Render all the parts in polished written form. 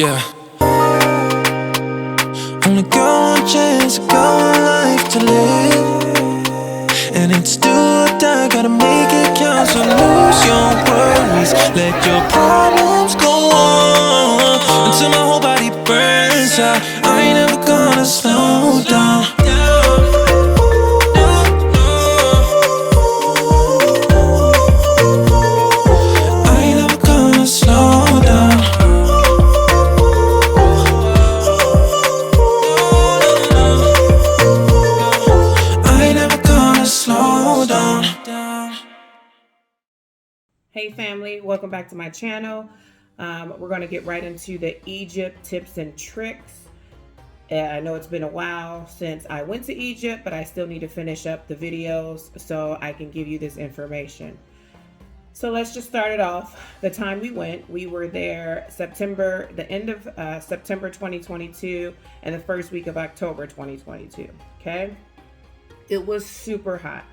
Yeah. Only got one chance, got one life to live, and it's do or die, gotta make it count. So lose your worries, let your problems go on until my whole body burns out. I ain't never gonna slow down. I ain't never gonna slow down. Hey family, welcome back to my channel. We're going to get right into the Egypt tips and tricks. I know it's been a while since I went to Egypt, but I still need to finish up the videos so I can give you this information. So let's just start it off. The time we went, we were there the end of September 2022 and the first week of October 2022. Okay, it was super hot.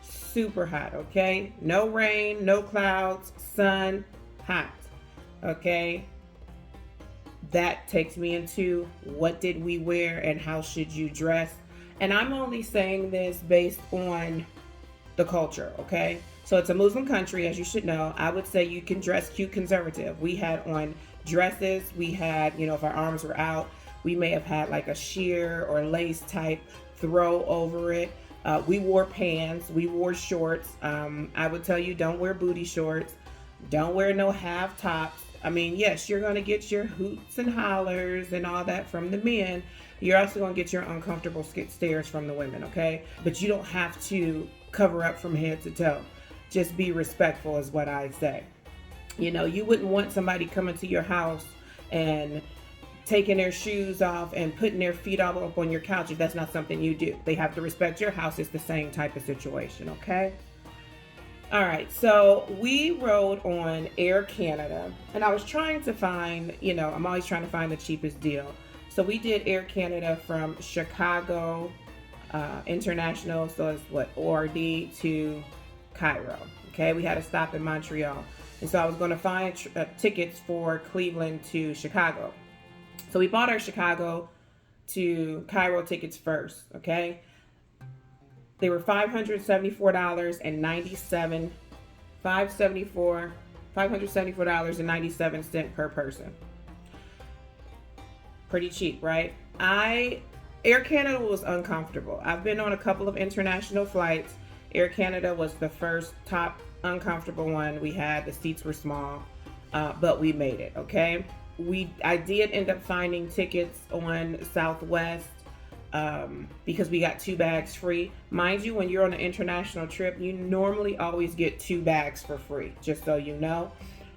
Super hot, okay? No rain, no clouds, sun, hot, okay? That takes me into what did we wear and how should you dress? And I'm only saying this based on the culture, okay? So it's a Muslim country, as you should know. I would say you can dress cute conservative. We had on dresses, we had, if our arms were out, we may have had like a sheer or lace type throw over it. We wore pants, we wore shorts. I would tell you, don't wear booty shorts. Don't wear no half tops. I mean, yes, you're going to get your hoots and hollers and all that from the men. You're also going to get your uncomfortable stares from the women, okay? But you don't have to cover up from head to toe. Just be respectful is what I say. You wouldn't want somebody coming to your house and taking their shoes off and putting their feet all up on your couch if that's not something you do. They have to respect your house. It's the same type of situation, okay? All right, so we rode on Air Canada, and I was trying to find, I'm always trying to find the cheapest deal. So we did Air Canada from Chicago International, so it's ORD to Cairo, okay? We had a stop in Montreal. And so I was gonna find tickets for Cleveland to Chicago. So we bought our Chicago to Cairo tickets first, okay? They were $574.97 per person. Pretty cheap, right? Air Canada was uncomfortable. I've been on a couple of international flights. Air Canada was the first top uncomfortable one we had. The seats were small, but we made it, okay? I did end up finding tickets on Southwest because we got 2 bags free. Mind you, when you're on an international trip, you normally always get 2 bags for free, just so you know.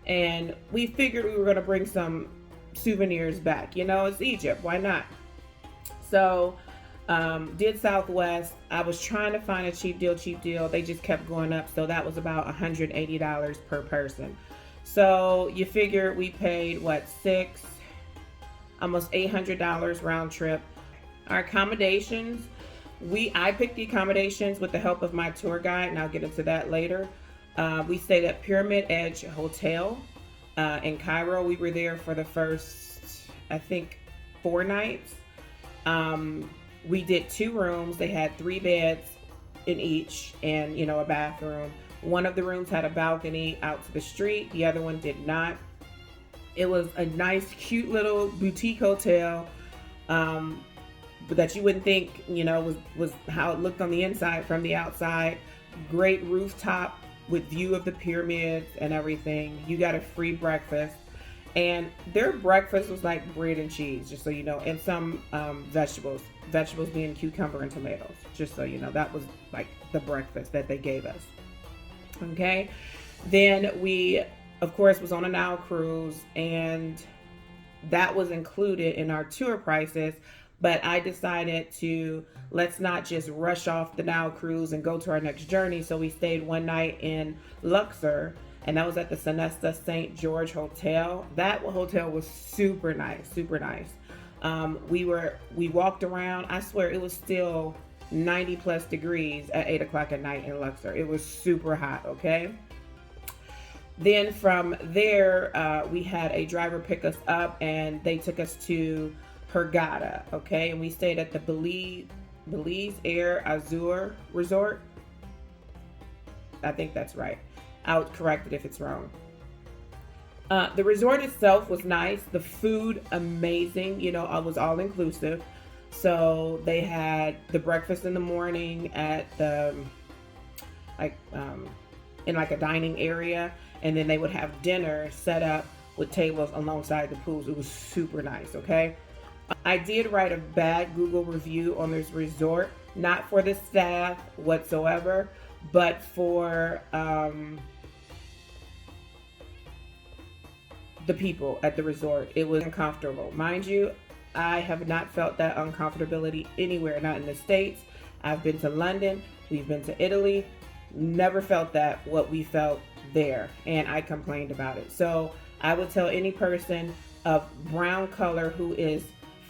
And we figured we were going to bring some souvenirs back. It's Egypt. Why not? So did Southwest. I was trying to find a cheap deal. They just kept going up. So that was about $180 per person. So you figure we paid almost $800 round trip. Our accommodations, I picked the accommodations with the help of my tour guide, and I'll get into that later. We stayed at Pyramid Edge Hotel in Cairo. We were there for the first, I think, 4 nights. We did 2 rooms. They had 3 beds in each and, a bathroom. One of the rooms had a balcony out to the street. The other one did not. It was a nice, cute little boutique hotel, but that you wouldn't think, was how it looked on the inside from the outside. Great rooftop with view of the pyramids and everything. You got a free breakfast. And their breakfast was like bread and cheese, just so you know, and some vegetables being cucumber and tomatoes, just so you know. That was like the breakfast that they gave us. Okay, then we, of course, was on a Nile cruise, and that was included in our tour prices. But I decided let's not just rush off the Nile cruise and go to our next journey. So we stayed one night in Luxor, and that was at the Sonesta St. George Hotel. That hotel was super nice, super nice. We walked around. I swear it was still 90 plus degrees at 8 o'clock at night in Luxor. It was super hot, okay? Then from there, we had a driver pick us up, and they took us to Hurghada, okay? And we stayed at the Belize Air Azur Resort. I think that's right. I'll correct it if it's wrong. The resort itself was nice. The food, amazing. You know, it was all inclusive. So they had the breakfast in the morning at the, in like a dining area. And then they would have dinner set up with tables alongside the pools. It was super nice, okay? I did write a bad Google review on this resort, not for the staff whatsoever, but for the people at the resort. It was uncomfortable. Mind you, I have not felt that uncomfortability anywhere, not in the States. I've been to London, we've been to Italy, never felt that what we felt there, and I complained about it. So I would tell any person of brown color who is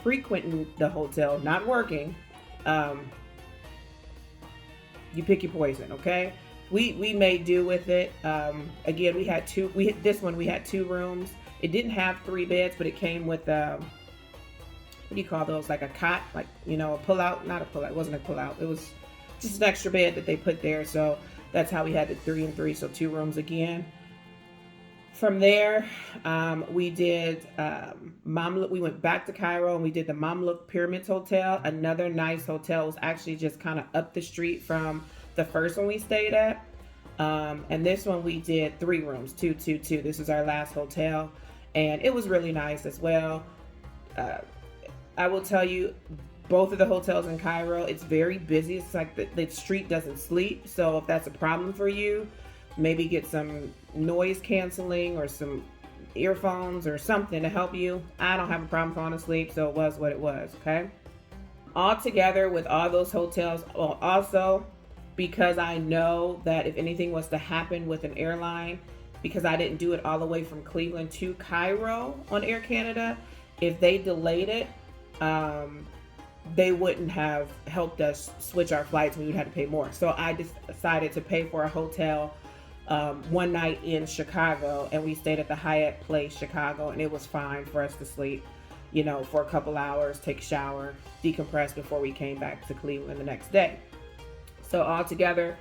frequenting the hotel, not working, you pick your poison, okay? We made do with it. Again, we had two rooms. It didn't have 3 beds, but it came with what do you call those? Like a cot, like, you know, a pull-out. Not a pull-out. It wasn't a pull-out. It was just an extra bed that they put there. So that's how we had the 3 and 3, so 2 rooms again. From there, we did Mamluk. We went back to Cairo and we did the Mamluk Pyramids Hotel. Another nice hotel. It was actually just kind of up the street from the first one we stayed at. And this one we did 3 rooms, 2, 2, 2. This is our last hotel, and it was really nice as well. I will tell you, both of the hotels in Cairo, it's very busy. It's like the street doesn't sleep. So if that's a problem for you, maybe get some noise canceling or some earphones or something to help you. I don't have a problem falling asleep, so it was what it was, okay? All together with all those hotels, well, also because I know that if anything was to happen with an airline, because I didn't do it all the way from Cleveland to Cairo on Air Canada, if they delayed it, they wouldn't have helped us switch our flights. We would have to pay more. So I just decided to pay for a hotel one night in Chicago, and we stayed at the Hyatt Place Chicago, and it was fine for us to sleep, you know, for a couple hours, take a shower, decompress before we came back to Cleveland the next day. So altogether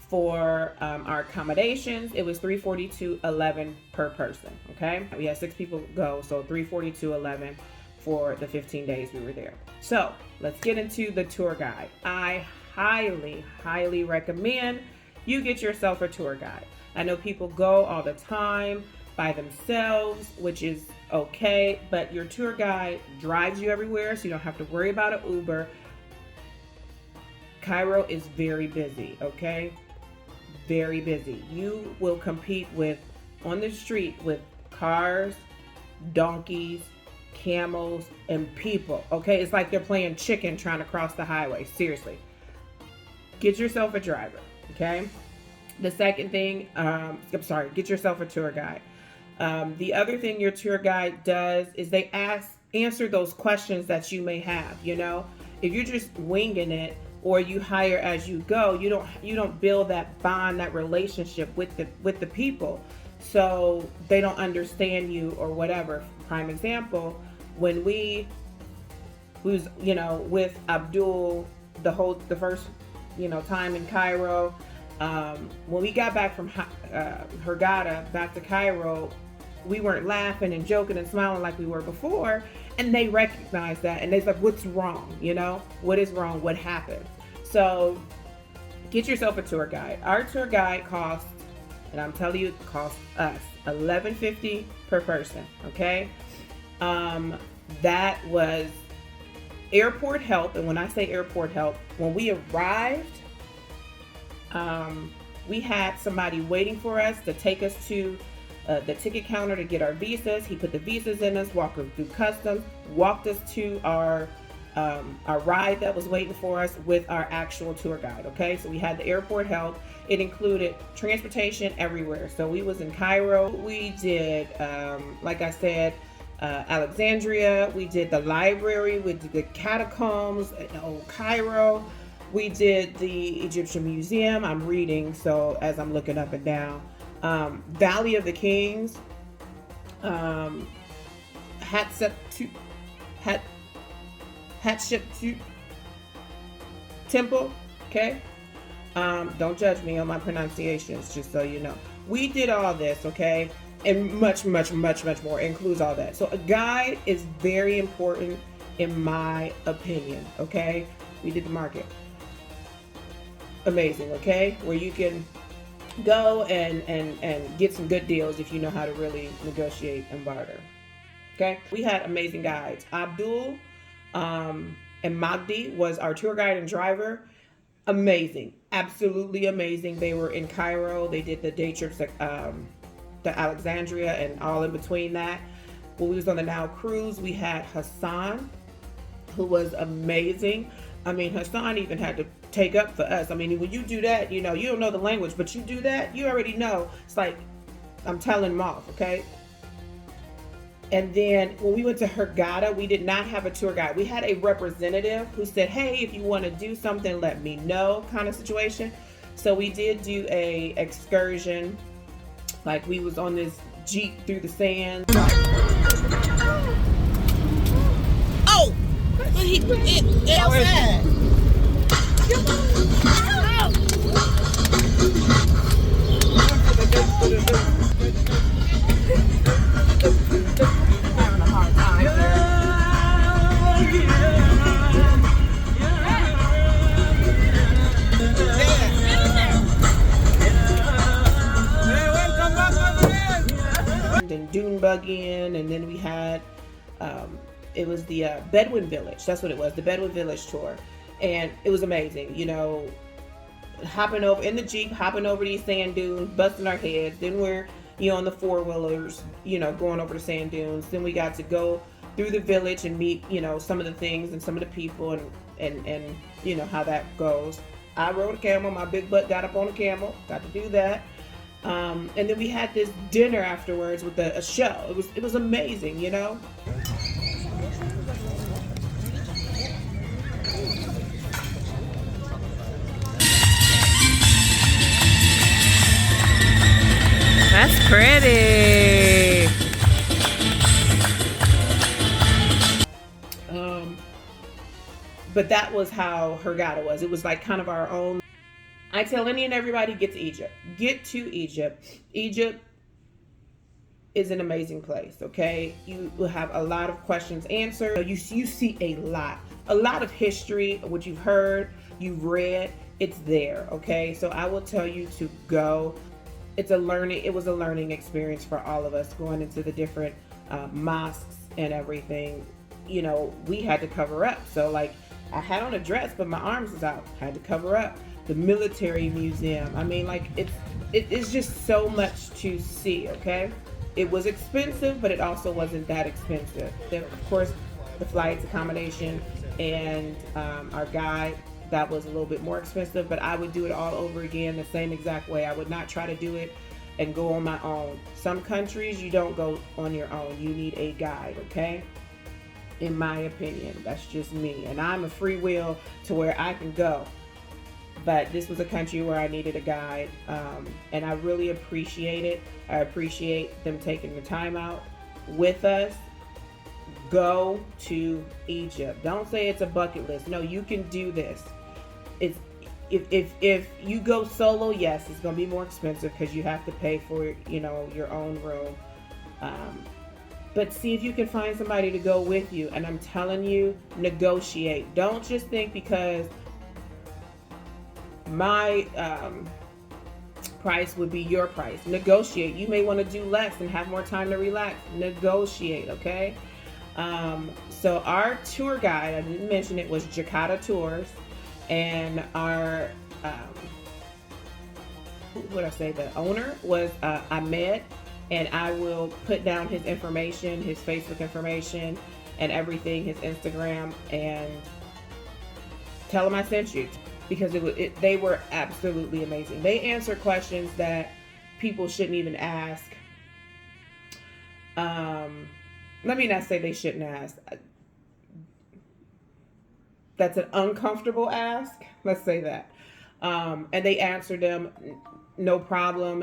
for our accommodations, it was $342.11 per person, okay? We had 6 people go, so $342.11 for the 15 days we were there. So let's get into the tour guide. I highly, highly recommend you get yourself a tour guide. I know people go all the time by themselves, which is okay, but your tour guide drives you everywhere, so you don't have to worry about an Uber. Cairo is very busy, okay? Very busy. You will compete on the street with cars, donkeys, camels, and people, okay? It's like they're playing chicken trying to cross the highway. Seriously. Get yourself a driver, okay? The second thing, get yourself a tour guide. The other thing your tour guide does is they answer those questions that you may have, you know? If you're just winging it, or you hire as you go, you don't build that bond, that relationship with the people, so they don't understand you or whatever. Prime example, when we was, you know, with Abdul the first, you know, time in Cairo, when we got back from Hurghada back to Cairo, we weren't laughing and joking and smiling like we were before, and they recognized that, and they're like, what's wrong? You know, what is wrong? What happened? So get yourself a tour guide. Our tour guide costs, and I'm telling you, it costs us $11.50 per person, okay? That was airport help, and when I say airport help, when we arrived, we had somebody waiting for us to take us to the ticket counter to get our visas. He put the visas in us, walked us through customs, walked us to our ride that was waiting for us with our actual tour guide, okay? So we had the airport help. It included transportation everywhere. So we was in Cairo. We did, like I said, Alexandria. We did the library. We did the catacombs in old Cairo. We did the Egyptian Museum. I'm reading, so as I'm looking up and down. Valley of the Kings, Hatshepsut, Hat, Hatshepsut Temple. Okay. Don't judge me on my pronunciations, just so you know. We did all this, okay? And much, much, much, much more. It includes all that. So a guide is very important in my opinion, okay? We did the market. Amazing, okay? Where you can go and get some good deals if you know how to really negotiate and barter. Okay? We had amazing guides. Abdul and Magdi was our tour guide and driver. Amazing, absolutely amazing. They were in Cairo. They did the day trips to Alexandria and all in between that. When we was on the Nile cruise, we had Hassan, who was amazing. I mean, Hassan even had to take up for us. I mean, when you do that, you know, you don't know the language, but you do that, you already know. It's like, I'm telling them off, okay? And then when we went to Hurghada, we did not have a tour guide. We had a representative who said, hey, if you want to do something, let me know, kind of situation. So we did do a excursion. Like, we was on this Jeep through the sand. Oh! Outside. Having a hard time and dune buggying, and then we had it was the Bedouin Village. That's what it was, the Bedouin Village tour, and it was amazing. You know, hopping over in the Jeep, hopping over these sand dunes, busting our heads. Then we're on the four-wheelers, going over the sand dunes. Then we got to go through the village and meet some of the things and some of the people, and how that goes. I rode a camel. My big butt got up on a camel. Got to do that. And then we had this dinner afterwards with a show. It was amazing, That's pretty. But that was how Hurghada was. It was like kind of our own. I tell any and everybody, get to Egypt. Get to Egypt. Egypt is an amazing place, okay? You will have a lot of questions answered. You see a lot of history, what you've heard, you've read, it's there, okay? So I will tell you to go. It was a learning experience for all of us, going into the different mosques and everything. We had to cover up. So like, I had on a dress, but my arms was out. Had to cover up. The military museum. I mean, like, it's just so much to see, okay? It was expensive, but it also wasn't that expensive. Then, of course, the flights, accommodation, and our guide, that was a little bit more expensive, but I would do it all over again the same exact way. I would not try to do it and go on my own. Some countries, you don't go on your own. You need a guide, okay? In my opinion, that's just me. And I'm a free will to where I can go. But this was a country where I needed a guide, and I really appreciate it. I appreciate them taking the time out with us. Go to Egypt. Don't say it's a bucket list. No, you can do this. It's if you go solo, yes, it's gonna be more expensive because you have to pay for your own room. But see if you can find somebody to go with you. And I'm telling you, negotiate. Don't just think because my price would be your price. Negotiate. You may want to do less and have more time to relax. Negotiate, okay? So our tour guide, I didn't mention it, was Jakada Tours, and our the owner was Ahmed, and I will put down his information, his Facebook information, and everything, his Instagram, and tell him I sent you. Because they were absolutely amazing. They answer questions that people shouldn't even ask. Let me not say they shouldn't ask. That's an uncomfortable ask. Let's say that. And they answered them no problem,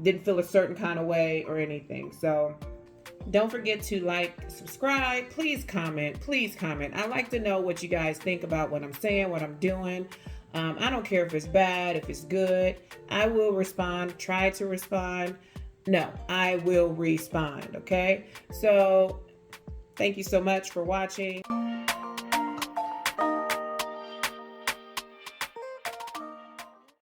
didn't feel a certain kind of way or anything. So don't forget to like, subscribe, please comment. I like to know what you guys think about what I'm saying, what I'm doing. I don't care if it's bad, if it's good. I will respond, try to respond. No, I will respond, okay? So thank you so much for watching.